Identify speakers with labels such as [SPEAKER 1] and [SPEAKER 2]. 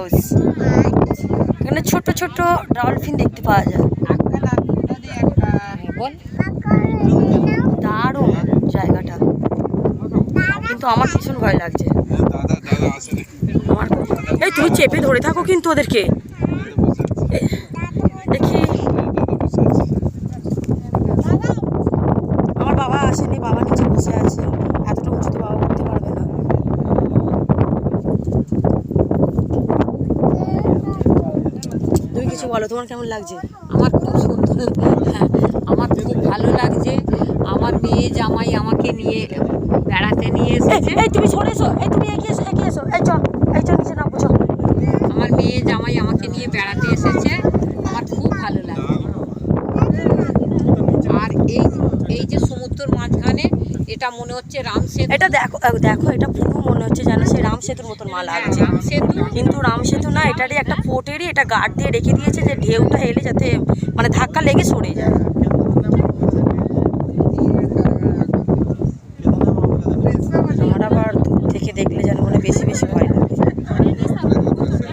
[SPEAKER 1] House. এখানে ছোট ছোট ডলফিন দেখতে পাওয়া যায়। দারুণ জায়গাটা, কিন্তু আমার ভীষণ ভয় লাগছে। আমার এই তুমি চেপে ধরে থাকো কিন্তু ওদেরকে। দেখি আমার বাবা আসেনি, বাবা নিচে বসে আছে, এতটা উঁচুতে বাবা উঠতে পারবে না। তুমি কিছু বলো, তোমার কেমন লাগছে?
[SPEAKER 2] আমার খুব সুন্দর, হ্যাঁ আমার খুব ভালো লাগছে। আমার মেয়ে জামাই আমাকে নিয়ে বেড়াতে নিয়ে এসেছে।
[SPEAKER 1] এই তুমি সরে এসো, এই তুমি এগিয়ে এসো, এগিয়ে এসো, এই চল, এই চল নিচে নামবো চল।
[SPEAKER 2] আমার মেয়ে জামাই আমাকে নিয়ে বেড়াতে এসেছে, আমার খুব ভালো লাগে। আর এই যে সমুদ্রের মাঝখানে, এটা মনে হচ্ছে রাম সেতু।
[SPEAKER 1] এটা দেখো দেখো, এটা পুরো মনে হচ্ছে যেন সে রাম সেতুর মতন মা লাগছে।
[SPEAKER 2] রাম সেতু,
[SPEAKER 1] কিন্তু রাম সেতু না, এটারই একটা পোর্টেরই এটা গার্ড দিয়ে রেখে দিয়েছে যে ঢেউটা এলে যাতে মানে ধাক্কা লেগে সরে যায়। আমার আবার দূর থেকে দেখলে যেন মনে বেশি বেশি ভয়